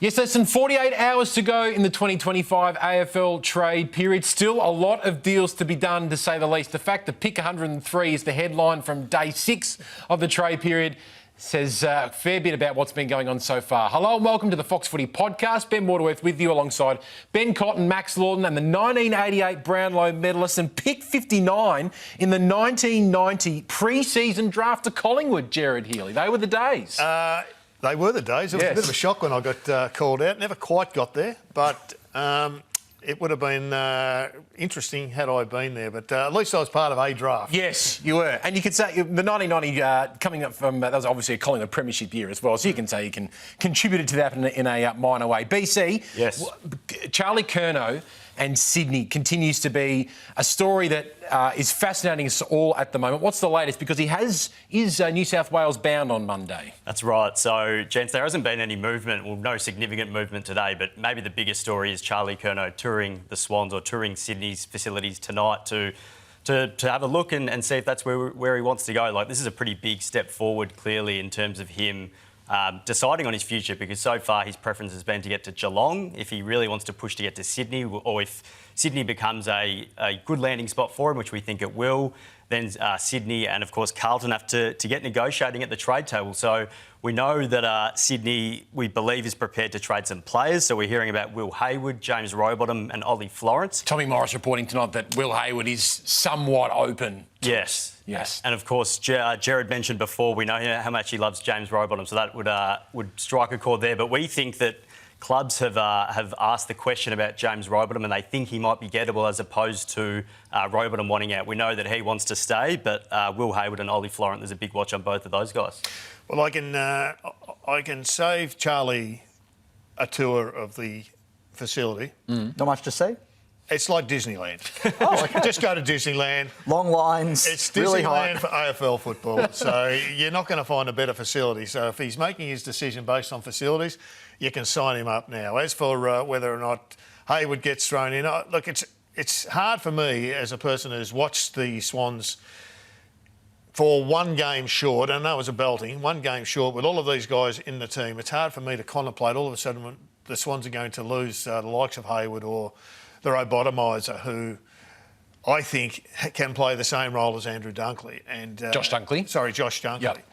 Yes, less than 48 hours to go in the 2025 AFL trade period. Still a lot of deals to be done, to say the least. The fact that pick 103 is the headline from day 6 of the trade period says a fair bit about what's been going on so far. Hello and welcome to the Fox Footy Podcast. Ben Waterworth with you alongside Ben Cotton, Max Lawton and the 1988 Brownlow medalists and pick 59 in the 1990 pre-season draft to Collingwood, Jared Healy. They were the days. They were the days. It was a bit of a shock when I got called out. Never quite got there, but it would have been interesting had I been there. But at least I was part of a draft. Yes, you were. And you could say the 1990 coming up from, that was obviously a Collingwood premiership year as well, so you can say you can contributed to that in a minor way. BC, yes. Charlie Curnow and Sydney continues to be a story that is fascinating us all at the moment. What's the latest? Because he is New South Wales bound on Monday. That's right. So, gents, there hasn't been any movement, well, no significant movement today, but maybe the biggest story is Charlie Curnow touring the Swans or touring Sydney's facilities tonight to have a look and see if that's where he wants to go. Like, this is a pretty big step forward, clearly, in terms of him deciding on his future, because so far his preference has been to get to Geelong if he really wants to push to get to Sydney, or if Sydney becomes a good landing spot for him, which we think it will, then Sydney and, of course, Carlton have to get negotiating at the trade table. So we know that Sydney, we believe, is prepared to trade some players. So we're hearing about Will Hayward, James Rowbottom and Ollie Florence. Tommy Morris reporting tonight that Will Hayward is somewhat open. Yes. Yes. And, of course, Jared mentioned before, we know how much he loves James Rowbottom, so that would strike a chord there. But we think that clubs have asked the question about James Rowbottom and they think he might be gettable as opposed to Rowbottom wanting out. We know that he wants to stay, but Will Hayward and Ollie Florence, there's a big watch on both of those guys. Well, I can save Charlie a tour of the facility. Not much to see? It's like Disneyland. Okay. Just go to Disneyland. Long lines, It's really Disneyland hot. for AFL football, so you're not going to find a better facility. So if he's making his decision based on facilities, you can sign him up now. As for whether or not Hayward gets thrown in, look, it's hard for me as a person who's watched the Swans for one game short, I know it was a belting, one game short with all of these guys in the team. It's hard for me to contemplate all of a sudden when the Swans are going to lose the likes of Hayward or the Robotomizer, who I think can play the same role as Andrew Dunkley. And Josh Dunkley. Sorry, Josh Dunkley. Yep.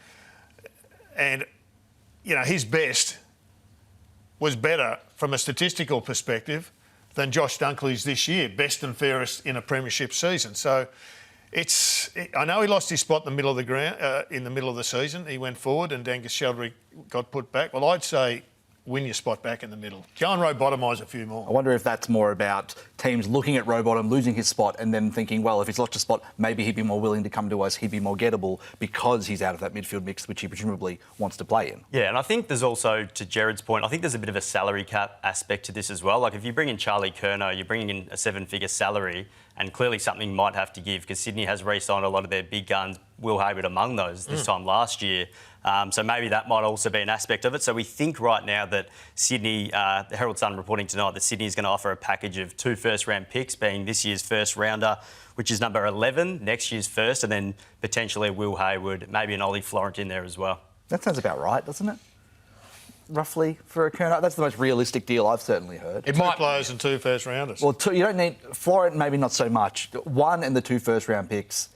And, you know, his best was better from a statistical perspective than Josh Dunkley's this year, best and fairest in a premiership season. So I know he lost his spot in the middle of the ground, in the middle of the season. He went forward and Angus Sheldrick got put back. Well, I'd say win your spot back in the middle. Go and Robotomise a few more. I wonder if that's more about teams looking at Rowbottom, losing his spot, and then thinking, well, if he's lost a spot, maybe he'd be more willing to come to us, he'd be more gettable because he's out of that midfield mix, which he presumably wants to play in. Yeah, and I think there's also, to Jared's point, I think there's a bit of a salary cap aspect to this as well. Like, if you bring in Charlie Curnow, you're bringing in a 7-figure salary, and clearly something might have to give because Sydney has re-signed a lot of their big guns, Will Hayward among those, this time last year. So maybe that might also be an aspect of it. So we think right now that Sydney, the Herald Sun reporting tonight that Sydney is going to offer a package of 2 first-round picks, being this year's first rounder, which is number 11, next year's first, and then potentially Will Hayward, maybe an Ollie Florent in there as well. That sounds about right, doesn't it? Roughly for a Curnow. That's the most realistic deal I've certainly heard. Two players and 2 first-rounders. Well, you don't need... Florent, maybe not so much. 1 and the 2 first-round picks.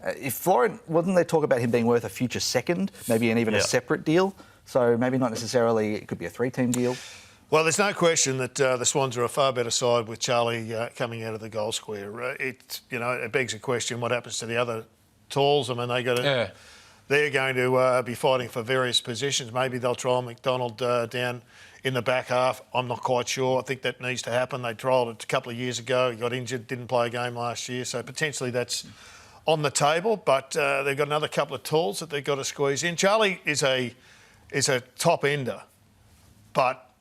If Florent, wasn't there talk about him being worth a future second, maybe even a separate deal? So maybe not necessarily, it could be a 3-team deal. Well, there's no question that the Swans are a far better side with Charlie coming out of the goal square. It begs a question, what happens to the other talls? I mean, they're going to be fighting for various positions. Maybe they'll try McDonald down in the back half. I'm not quite sure. I think that needs to happen. They trialled it a couple of years ago. He got injured, didn't play a game last year. So potentially that's on the table, but they've got another couple of tools that they've got to squeeze in. Charlie is a top ender, but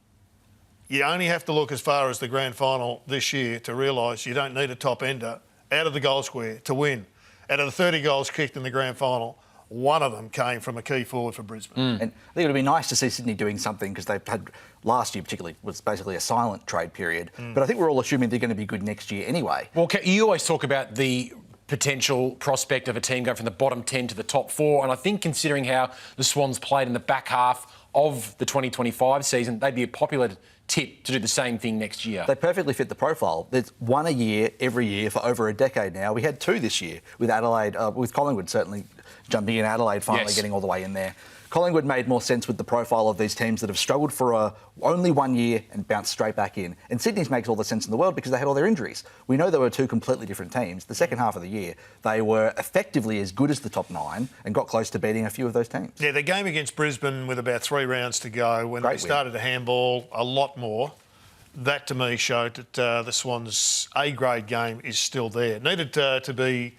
you only have to look as far as the grand final this year to realise you don't need a top ender out of the goal square to win. Out of the 30 goals kicked in the grand final, 1 of them came from a key forward for Brisbane. And I think it would be nice to see Sydney doing something because they've had, last year particularly, was basically a silent trade period. But I think we're all assuming they're going to be good next year anyway. Well, you always talk about the potential prospect of a team going from the bottom 10 to the top 4. And I think considering how the Swans played in the back half of the 2025 season, they'd be a popular tip to do the same thing next year. They perfectly fit the profile. There's one a year, every year for over a decade now. We had two this year with Adelaide, with Collingwood certainly jumping in, Adelaide finally getting all the way in there. Collingwood made more sense with the profile of these teams that have struggled for only 1 year and bounced straight back in. And Sydney's makes all the sense in the world because they had all their injuries. We know there were two completely different teams. The second half of the year, they were effectively as good as the top 9 and got close to beating a few of those teams. Yeah, the game against Brisbane with about 3 rounds to go, when they started to handball a lot more, that to me showed that the Swans' A-grade game is still there. It needed to be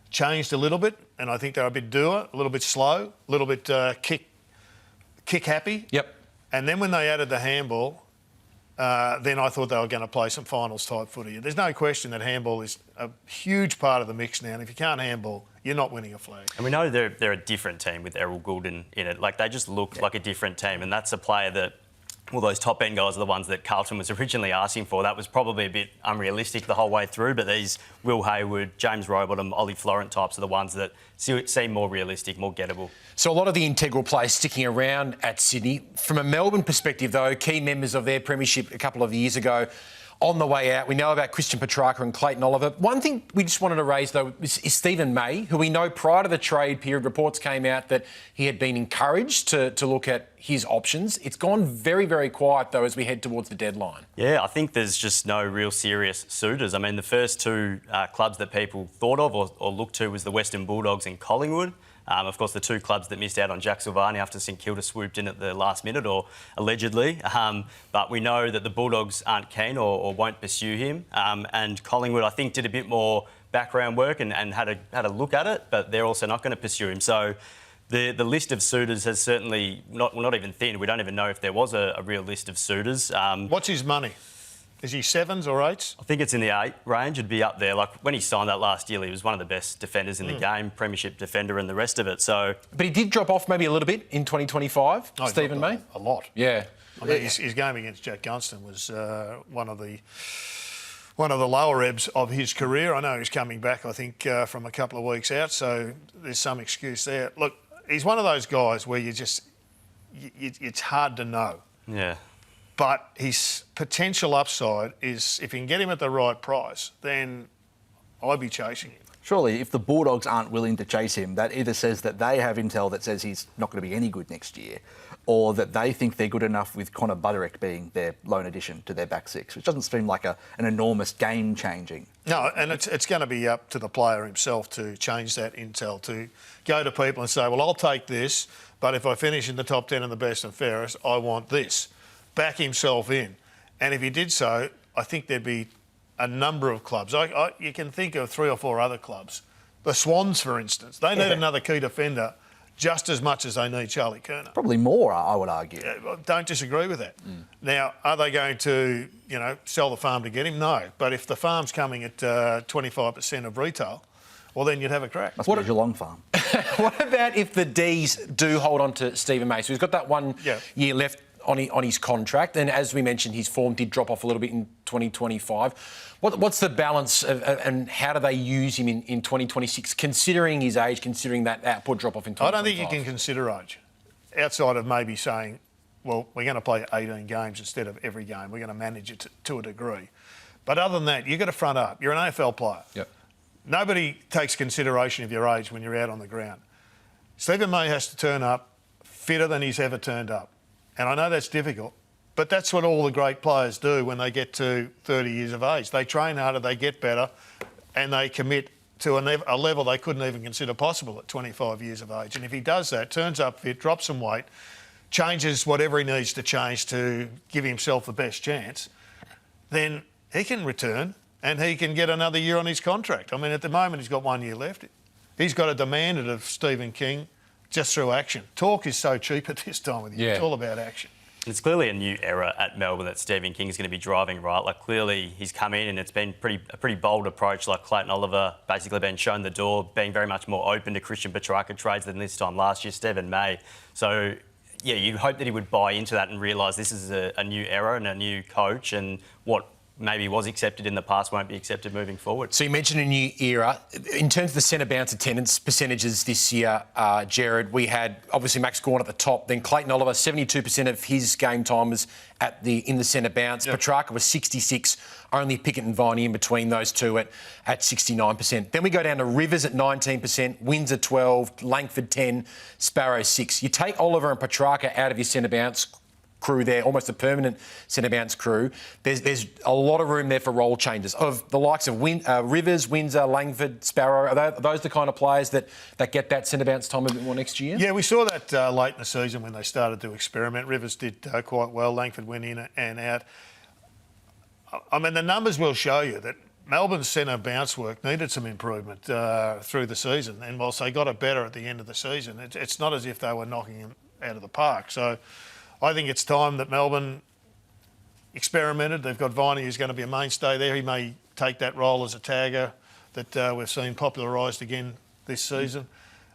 changed a little bit, and I think they're a bit doer, a little bit slow, a little bit kick happy. Yep. And then when they added the handball, then I thought they were going to play some finals type footy. There's no question that handball is a huge part of the mix now, and if you can't handball, you're not winning a flag. And we know they're a different team with Errol Goulden in it. Like, they just look like a different team, and that's a player that, well, those top-end guys are the ones that Carlton was originally asking for. That was probably a bit unrealistic the whole way through, but these Will Hayward, James Rowbottom, Ollie Florent types are the ones that seem more realistic, more gettable. So a lot of the integral players sticking around at Sydney. From a Melbourne perspective, though, key members of their premiership a couple of years ago on the way out. We know about Christian Petrarca and Clayton Oliver. One thing we just wanted to raise, though, is Stephen May, who we know prior to the trade period, reports came out that he had been encouraged to look at his options. It's gone very, very quiet, though, as we head towards the deadline. Yeah, I think there's just no real serious suitors. I mean, the first two clubs that people thought of or looked to was the Western Bulldogs and Collingwood. Of course, the two clubs that missed out on Jack Silvani after St Kilda swooped in at the last minute, or allegedly. But we know that the Bulldogs aren't keen or won't pursue him. And Collingwood, I think, did a bit more background work and had a look at it, but they're also not going to pursue him. So the list of suitors has certainly not even thinned. We don't even know if there was a real list of suitors. What's his money? Is he 7s or 8s? I think it's in the 8 range. It'd be up there. Like, when he signed that last year, he was one of the best defenders in the game, premiership defender and the rest of it. So, but he did drop off maybe a little bit in 2025, Stephen May? A lot. Yeah. I mean, his game against Jack Gunston was one of the lower ebbs of his career. I know he's coming back, I think, from a couple of weeks out, so there's some excuse there. Look, he's one of those guys where it's hard to know. Yeah. But his potential upside is, if you can get him at the right price, then I'd be chasing him. Surely, if the Bulldogs aren't willing to chase him, that either says that they have intel that says he's not going to be any good next year, or that they think they're good enough with Connor Buderick being their lone addition to their back six, which doesn't seem like an enormous game-changing. No, and it's going to be up to the player himself to change that intel, to go to people and say, well, I'll take this, but if I finish in the top 10 and the best and fairest, I want this. Back himself in. And if he did so, I think there'd be a number of clubs. You can think of 3 or 4 other clubs. The Swans, for instance, they need another key defender just as much as they need Charlie Curnow. Probably more, I would argue. Don't disagree with that. Now, are they going to, sell the farm to get him? No. But if the farm's coming at 25% of retail, well, then you'd have a crack. Must be a Geelong farm. What about if the D's do hold on to Stephen May? So he's got that 1 year left on his contract, and as we mentioned, his form did drop off a little bit in 2025. What's the balance and how do they use him in 2026, considering his age, considering that output drop off in 2025? I don't think you can consider age, outside of maybe saying, well, we're going to play 18 games instead of every game. We're going to manage it to a degree. But other than that, you've got to front up. You're an AFL player. Yep. Nobody takes consideration of your age when you're out on the ground. Stephen May has to turn up fitter than he's ever turned up. And I know that's difficult, but that's what all the great players do when they get to 30 years of age. They train harder, they get better, and they commit to a level they couldn't even consider possible at 25 years of age. And if he does that, turns up fit, drops some weight, changes whatever he needs to change to give himself the best chance, then he can return and he can get another year on his contract. I mean, at the moment, he's got 1 year left. He's got to demand it of Stephen King just through action. Talk is so cheap at this time of the year. It's all about action. It's clearly a new era at Melbourne that Stephen King is going to be driving, right? Like, clearly he's come in and it's been a pretty bold approach. Like, Clayton Oliver basically been shown the door, being very much more open to Christian Petrarca trades than this time last year, Stephen May. So, yeah, you hope that he would buy into that and realise this is a new era and a new coach, and what maybe was accepted in the past won't be accepted moving forward. So you mentioned a new era. In terms of the centre bounce attendance percentages this year, Jared, we had obviously Max Gawn at the top, then Clayton Oliver, 72% of his game time was in the centre bounce. Yep. Petrarca was 66, only Pickett and Viney in between those two at 69%. Then we go down to Rivers at 19%, Windsor 12, Langford 10, Sparrow 6. You take Oliver and Petrarca out of your centre bounce crew there, almost a permanent centre bounce crew. There's a lot of room there for role changes of the likes of Rivers, Windsor, Langford, Sparrow. Are those the kind of players that get that centre bounce time a bit more next year? Yeah, we saw that late in the season when they started to experiment. Rivers did quite well. Langford went in and out. I mean, the numbers will show you that Melbourne's centre bounce work needed some improvement through the season. And whilst they got it better at the end of the season, it's not as if they were knocking him out of the park. So I think it's time that Melbourne experimented. They've got Viney, who's going to be a mainstay there. He may take that role as a tagger that we've seen popularised again this season.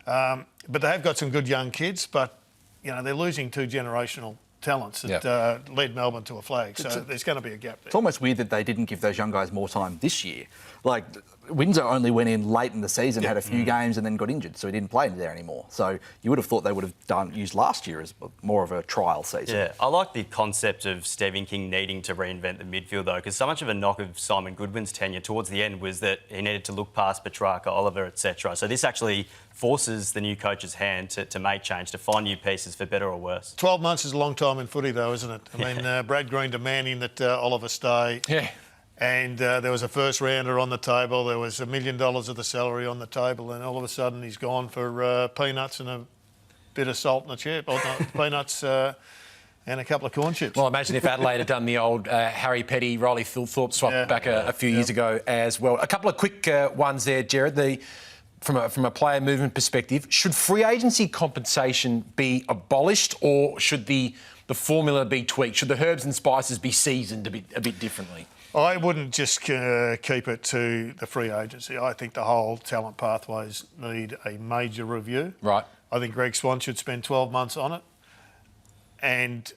But they have got some good young kids, but, you know, they're losing two generational talents that led Melbourne to a flag. So there's going to be a gap there. It's almost weird that they didn't give those young guys more time this year. Like, Windsor only went in late in the season, had a few games and then got injured, so he didn't play there anymore. So you would have thought they would have used last year as more of a trial season. Yeah, I like the concept of Stephen King needing to reinvent the midfield, though, because so much of a knock of Simon Goodwin's tenure towards the end was that he needed to look past Petrarca, Oliver, etc. So this actually forces the new coach's hand to make change, to find new pieces for better or worse. 12 months is a long time in footy, though, isn't it? I mean, Brad Green demanding that Oliver stay. Yeah. And there was a first rounder on the table. There was $1 million of the salary on the table, and all of a sudden he's gone for peanuts and a bit of salt in the chip, or not, peanuts and a couple of corn chips. Well, imagine if Adelaide had done the old Harry Petty, Riley Thorpe swap back a few years ago as well. A couple of quick ones there, Jared. From a player movement perspective, should free agency compensation be abolished, or should the formula be tweaked? Should the herbs and spices be seasoned a bit differently? I wouldn't just keep it to the free agency. I think the whole talent pathways need a major review. Right. I think Greg Swan should spend 12 months on it and,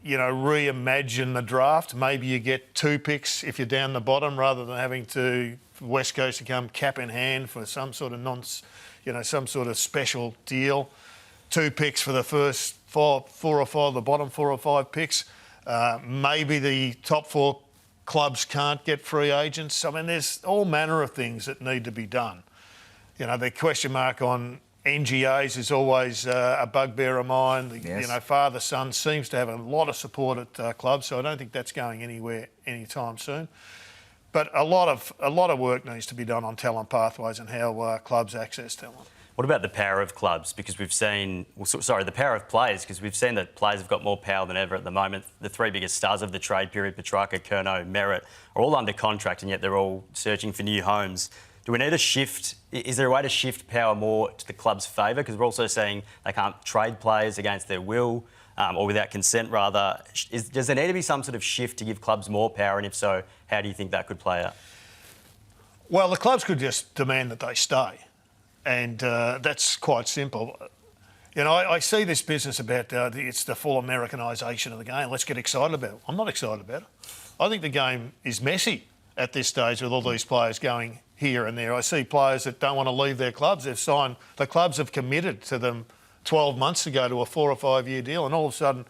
you know, reimagine the draft. Maybe you get 2 picks if you're down the bottom rather than having to West Coast to come cap in hand for some sort of some sort of special deal. 2 picks for the first 4 or 5, the bottom 4 or 5 picks. Maybe the top 4 clubs can't get free agents. I mean, there's all manner of things that need to be done. You know, the question mark on NGAs is always a bugbear of mine. Yes. You know, father-son seems to have a lot of support at clubs, so I don't think that's going anywhere anytime soon. But a lot of work needs to be done on talent pathways and how clubs access talent. What about the power of clubs? Because we've seen, the power of players, because we've seen that players have got more power than ever at the moment. The 3 biggest stars of the trade period, Petrarca, Curnow, Merritt, are all under contract, and yet they're all searching for new homes. Do we need a shift? Is there a way to shift power more to the club's favour? Because we're also saying they can't trade players against their will, or without consent, rather. Does there need to be some sort of shift to give clubs more power? And if so, how do you think that could play out? Well, the clubs could just demand that they stay. And that's quite simple. You know, I see this business about it's the full Americanisation of the game. Let's get excited about it. I'm not excited about it. I think the game is messy at this stage with all these players going here and there. I see players that don't want to leave their clubs. They've signed, the clubs have committed to them 12 months ago to a 4 or 5 year deal, and all of a sudden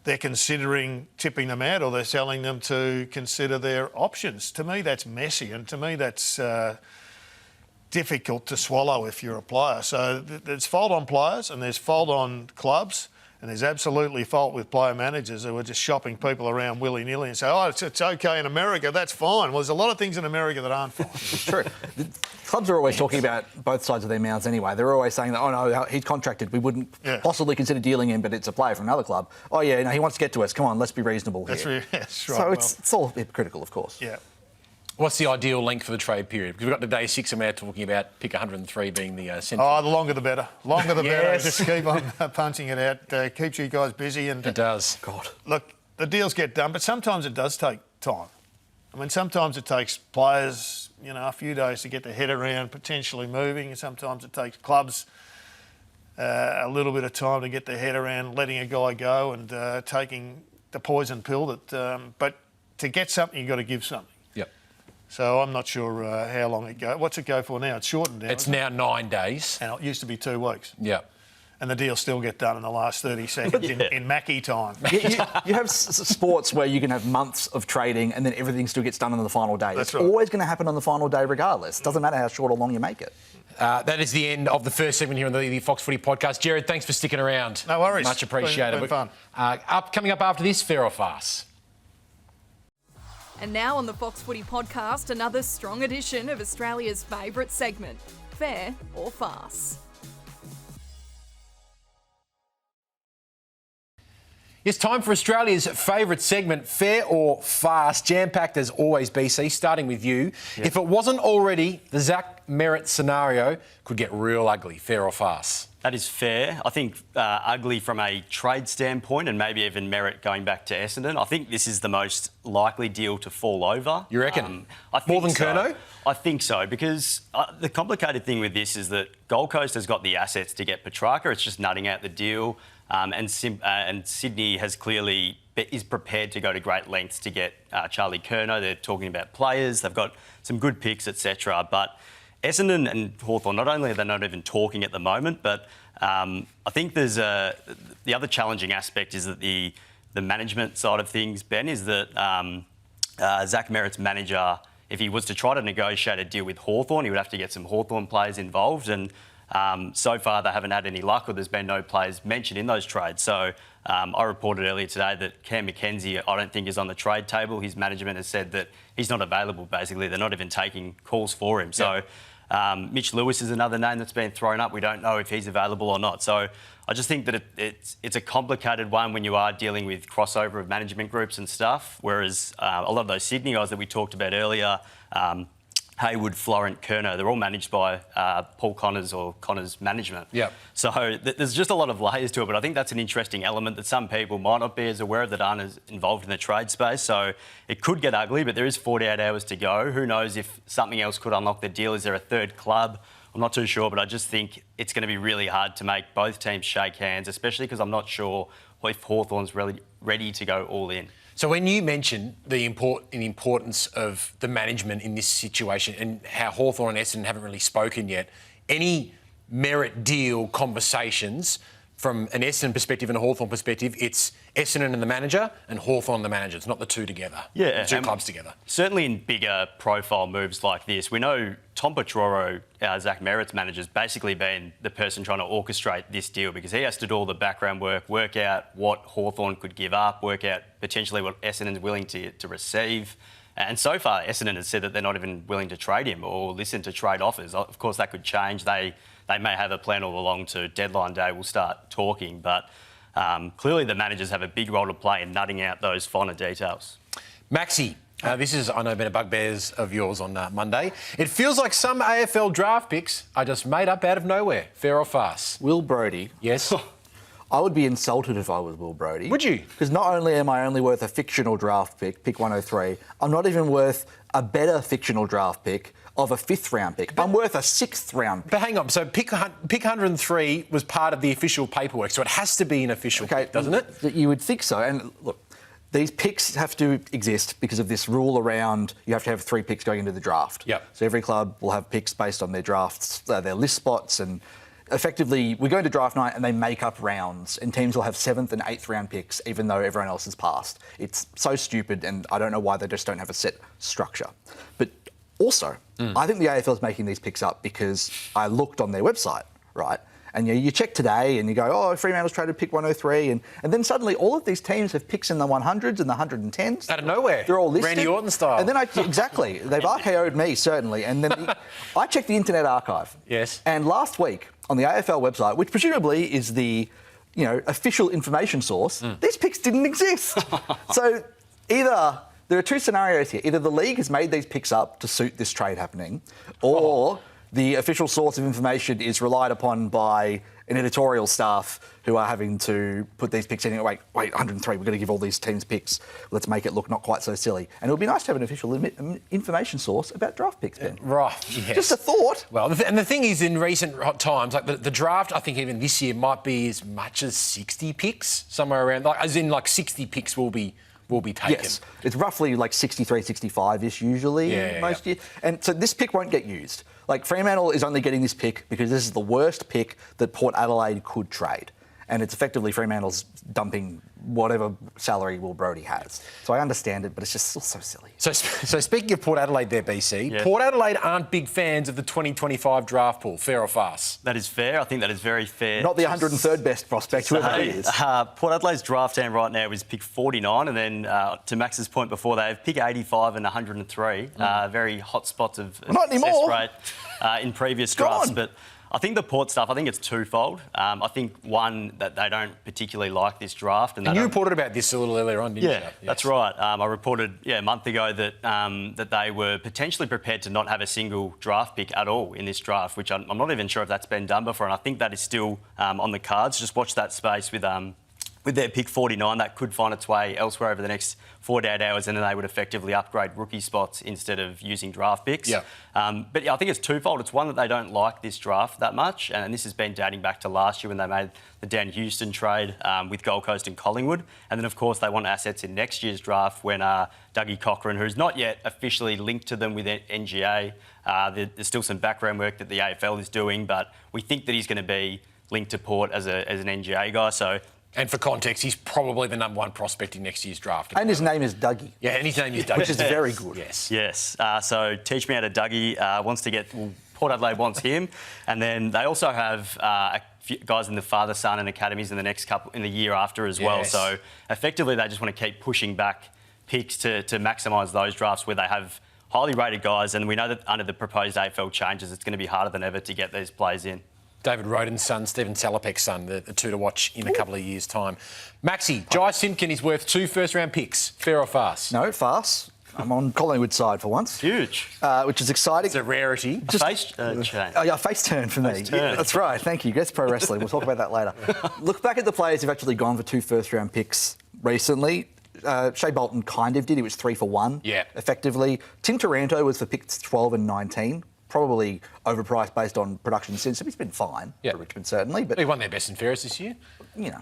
they're considering tipping them out, or they're telling them to consider their options. To me, that's messy, and to me, that's difficult to swallow if you're a player. So there's fault on players and there's fault on clubs, and there's absolutely fault with player managers who are just shopping people around willy-nilly and say, oh, it's okay in America, that's fine. Well, there's a lot of things in America that aren't fine. It's true. The clubs are always talking about both sides of their mouths anyway. They're always saying that, oh no, he's contracted, we wouldn't possibly consider dealing him, but it's a player from another club. Oh yeah, no, he wants to get to us, come on, let's be reasonable here. That's right. So it's all hypocritical, of course. Yeah. What's the ideal length for the trade period? Because we've got to day 6 and we're talking about pick 103 being the centre. Oh, the longer the better. Longer the better. Just keep on punching it out. Keeps you guys busy. And it does. God. Look, the deals get done, but sometimes it does take time. I mean, sometimes it takes players, you know, a few days to get their head around potentially moving. And sometimes it takes clubs a little bit of time to get their head around letting a guy go and taking the poison pill. But to get something, you've got to give something. Yep. So I'm not sure how long it goes. What's it go for now? It's shortened now. It's now 9 days. And it used to be 2 weeks. Yep. And the deals still get done in the last 30 seconds in Mackie time. You have sports where you can have months of trading and then everything still gets done on the final day. That's it's right. always going to happen on the final day regardless. Doesn't matter how short or long you make it. That is the end of the first segment here on the Fox Footy Podcast. Jared, thanks for sticking around. No worries. Much appreciated. Been fun. Coming up after this, fair or farce? And now on the Fox Footy Podcast, another strong edition of Australia's favourite segment, Fair or Farce. It's time for Australia's favourite segment, Fair or Farce, jam-packed as always, BC, starting with you. Yep. If it wasn't already, the Zach Merrett scenario could get real ugly, fair or farce? That is fair. I think ugly from a trade standpoint and maybe even Merrett going back to Essendon. I think this is the most likely deal to fall over. You reckon? I think more than so. Curnow? I think so, because the complicated thing with this is that Gold Coast has got the assets to get Petrarca. It's just nutting out the deal. And Sydney has clearly is prepared to go to great lengths to get Charlie Curnow. They're talking about players. They've got some good picks, etc. But Essendon and Hawthorn, not only are they not even talking at the moment, but I think there's the other challenging aspect is that the management side of things, Ben, is that Zach Merrett's manager, if he was to try to negotiate a deal with Hawthorn, he would have to get some Hawthorn players involved. And so far, they haven't had any luck, or there's been no players mentioned in those trades. So I reported earlier today that Cam McKenzie, I don't think, is on the trade table. His management has said that he's not available, basically. They're not even taking calls for him. So Mitch Lewis is another name that's been thrown up. We don't know if he's available or not. So I just think that it's a complicated one when you are dealing with crossover of management groups and stuff, whereas a lot of those Sydney guys that we talked about earlier, Haywood, Florent, Curnow, they're all managed by Paul Connors or Connors Management. Yep. So there's just a lot of layers to it, but I think that's an interesting element that some people might not be as aware of that aren't as involved in the trade space. So it could get ugly, but there is 48 hours to go. Who knows if something else could unlock the deal? Is there a third club? I'm not too sure, but I just think it's going to be really hard to make both teams shake hands, especially because I'm not sure if Hawthorn's really ready to go all in. So when you mention the importance of the management in this situation and how Hawthorn and Essendon haven't really spoken yet, any Merrett deal conversations from an Essendon perspective and a Hawthorn perspective, it's Essendon and the manager and Hawthorn and the manager. It's not the two together. Yeah, the two clubs together. Certainly in bigger profile moves like this, we know Tom Petroro, Zach Merrett's manager, has basically been the person trying to orchestrate this deal because he has to do all the background work out what Hawthorn could give up, work out potentially what Essendon's willing to receive. And so far, Essendon has said that they're not even willing to trade him or listen to trade offers. Of course, that could change. They may have a plan all along to deadline day. We'll start talking. But clearly the managers have a big role to play in nutting out those finer details. Maxi, this is, I know, been a bugbears of yours on Monday. It feels like some AFL draft picks are just made up out of nowhere. Fair or farce? Will Brodie. Yes. I would be insulted if I was Will Brodie. Would you? Because not only am I only worth a fictional draft pick 103, I'm not even worth a better fictional draft pick of a 5th round pick. I'm worth a 6th round pick. But hang on, so pick 103 was part of the official paperwork, so it has to be an official pick, doesn't it? You would think so. And look, these picks have to exist because of this rule around you have to have 3 picks going into the draft. Yep. So every club will have picks based on their drafts, their list spots, and effectively we go into draft night and they make up rounds and teams will have 7th and 8th round picks even though everyone else has passed. It's so stupid and I don't know why they just don't have a set structure. But also, I think the AFL is making these picks up because I looked on their website, right? And you check today and you go, oh, Fremantle's traded pick 103. And then suddenly all of these teams have picks in the 100s and the 110s. Out of nowhere. They're all listed. Randy Orton style. And then exactly. They've RKO'd me, certainly. And then I checked the Internet Archive. Yes. And last week on the AFL website, which presumably is the official information source, these picks didn't exist. So either there are 2 scenarios here. Either the league has made these picks up to suit this trade happening, or the official source of information is relied upon by an editorial staff who are having to put these picks in. Wait, 103, we're going to give all these teams picks. Let's make it look not quite so silly. And it would be nice to have an official information source about draft picks, Ben. Right, yes. Just a thought. Well, and the thing is, in recent times, like the draft, I think even this year might be as much as 60 picks, somewhere around, like as in like 60 picks will be will be taken. Yes, it's roughly like 63, 65-ish usually most years. And so this pick won't get used. Like Fremantle is only getting this pick because this is the worst pick that Port Adelaide could trade. And it's effectively Fremantle's dumping whatever salary Will Brodie has. So I understand it, but it's just still so silly. So speaking of Port Adelaide there, BC, Port Adelaide aren't big fans of the 2025 draft pool. Fair or farce? That is fair. I think that is very fair. Not the 103rd best prospect, whoever he is. Port Adelaide's draft hand right now is pick 49, and then to Max's point before, they have pick 85 and 103. Very hot spots of Not success anymore. rate in previous drafts. But I think the Port stuff, I think it's twofold. I think, one, that they don't particularly like this draft. And you reported about this a little earlier on, didn't you? Yeah, that's right. I reported a month ago that that they were potentially prepared to not have a single draft pick at all in this draft, which I'm not even sure if that's been done before, and I think that is still on the cards. Just watch that space with their pick 49. That could find its way elsewhere over the next 48 hours, and then they would effectively upgrade rookie spots instead of using draft picks. Yeah. But I think it's twofold. It's one that they don't like this draft that much, and this has been dating back to last year when they made the Dan Houston trade with Gold Coast and Collingwood. And then, of course, they want assets in next year's draft when Dougie Cochran, who's not yet officially linked to them with NGA, there's still some background work that the AFL is doing, but we think that he's going to be linked to Port as an NGA guy. So. And for context, he's probably the number one prospect in next year's draft. And his name is Dougie. Yeah, and his name is Dougie. Which is very good. Yes. Yes. So teach me how to Dougie wants to get... Well, Port Adelaide wants him. And then they also have a few guys in the father-son and academies in the year after as well. So effectively, they just want to keep pushing back picks to maximise those drafts where they have highly rated guys. And we know that under the proposed AFL changes, it's going to be harder than ever to get these players in. David Roden's son, Stephen Salopek's son, the two to watch in a couple of years' time. Maxi, Jai Simpkin is worth 2 first-round picks. Fair or farce? No, farce. I'm on Collingwood's side for once. Huge. Which is exciting. It's a rarity. Face change. Oh, yeah, face turn for me. Face turn. Yeah, that's right. Thank you. That's pro wrestling. We'll talk about that later. Look back at the players who've actually gone for 2 first-round picks recently. Shea Bolton kind of did. He was 3 for 1, effectively. Tim Taranto was for picks 12 and 19. Probably overpriced based on production since. He's been fine for Richmond, certainly. But he won their best and fairest this year. You know.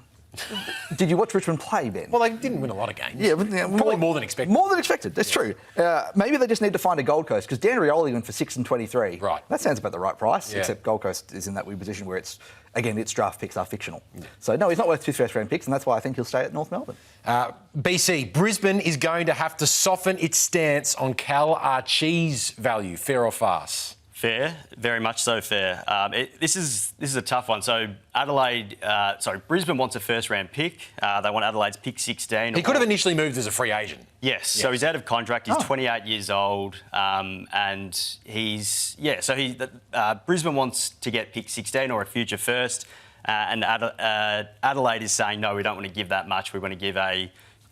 Did you watch Richmond play, Ben? Well, they didn't win a lot of games. Yeah, but, probably more than expected. More than expected, that's true. Maybe they just need to find a Gold Coast, because Dan Rioli went for 6 and 23. Right. That sounds about the right price, except Gold Coast is in that weird position where it's, again, its draft picks are fictional. Yeah. So, no, he's not worth 2 first-round picks, and that's why I think he'll stay at North Melbourne. BC, Brisbane is going to have to soften its stance on Cal Archie's value. Fair or farce? Fair, very much so fair. This is a tough one. So Brisbane wants a first-round pick. They want Adelaide's pick 16. He could have initially moved as a free agent. Yes. So he's out of contract. He's 28 years old, and Brisbane wants to get pick 16 or a future first, and Adelaide is saying no, we don't want to give that much. We want to give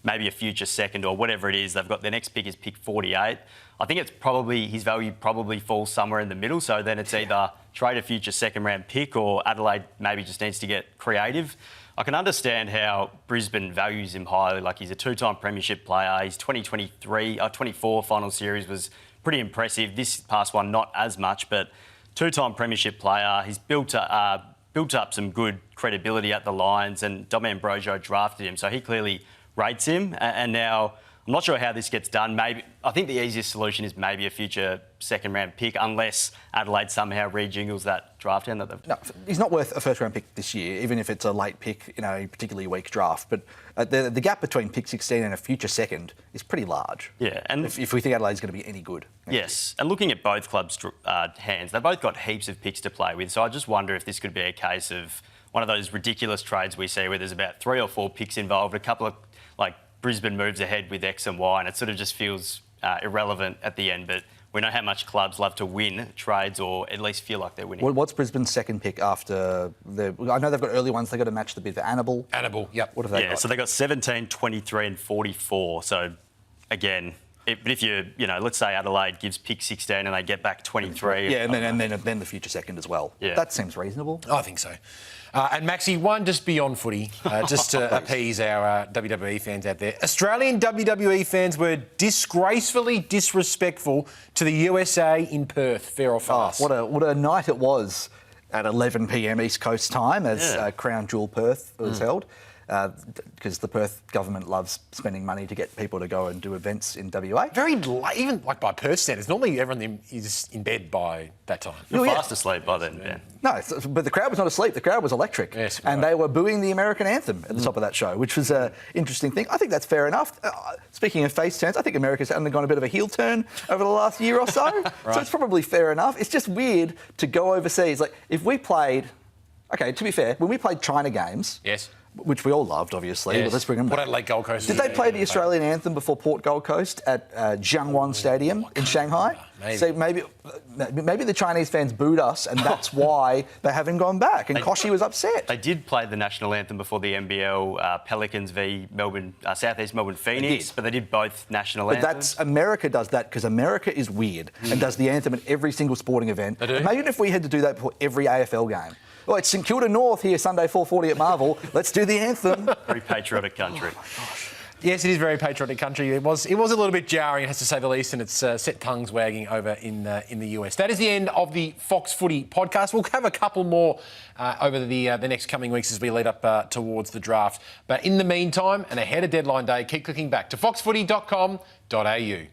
maybe a future second or whatever it is. They've got their next pick is pick 48. I think it's probably his value probably falls somewhere in the middle. So then it's either trade a future second-round pick or Adelaide maybe just needs to get creative. I can understand how Brisbane values him highly. Like, he's a 2-time premiership player. His 24 final series was pretty impressive. This past one, not as much, but 2-time premiership player. He's built up some good credibility at the Lions, and Dom Ambrosio drafted him, so he clearly rates him. And now, I'm not sure how this gets done. I think the easiest solution is maybe a future second-round pick, unless Adelaide somehow rejingles that draft hand that they've... No, he's not worth a first-round pick this year, even if it's a late pick in a particularly weak draft. But the gap between pick 16 and a future second is pretty large. Yeah, and if we think Adelaide's going to be any good. Yes, and looking at both clubs' hands, they've both got heaps of picks to play with. So I just wonder if this could be a case of one of those ridiculous trades we see where there's about 3 or 4 picks involved, a couple of Brisbane moves ahead with X and Y, and it sort of just feels irrelevant at the end. But we know how much clubs love to win trades, or at least feel like they're winning. What's Brisbane's second pick after I know they've got early ones. They've got to match the bid for Annabelle. Annabelle, yep. What have they got? Yeah, so they've got 17, 23 and 44. So, again... If let's say Adelaide gives pick 16 and they get back 23. Yeah, and then the future second as well. Yeah. That seems reasonable. I think so. And Maxi, one just beyond footy, just to appease our WWE fans out there. Australian WWE fans were disgracefully disrespectful to the USA in Perth. Fair or farce? What a night it was at 11 p.m. East Coast time as Crown Jewel Perth was held. because the Perth government loves spending money to get people to go and do events in WA. Very late, even like by Perth standards. Normally everyone is in bed by that time. You're fast asleep by then, Ben. No, but the crowd was not asleep. The crowd was electric. Yes, and they were booing the American anthem at the top of that show, which was an interesting thing. I think that's fair enough. Speaking of face turns, I think America's undergone a bit of a heel turn over the last year or so. So it's probably fair enough. It's just weird to go overseas. Like, if we played... OK, to be fair, when we played China games... Yes. Which we all loved, obviously. Yes. Well, let's bring them back. What at Lake Gold Coast? Did they play the Australian anthem before Port Gold Coast at Jiangwan Stadium in Shanghai? Maybe. So maybe the Chinese fans booed us, and that's why they haven't gone back. And Koshi was upset. They did play the national anthem before the NBL, Pelicans v Melbourne, Southeast Melbourne Phoenix, but they did both national anthems. America does that because America is weird and does the anthem at every single sporting event. They do? Imagine if we had to do that before every AFL game. Well, it's St Kilda North here, Sunday 4:40 at Marvel. Let's do the anthem. Very patriotic country. Yes, it is very patriotic country. It was a little bit jarring, it has to say the least, and it's set tongues wagging over in the US. That is the end of the Fox Footy podcast. We'll have a couple more over the next coming weeks as we lead up towards the draft. But in the meantime, and ahead of deadline day, keep clicking back to foxfooty.com.au.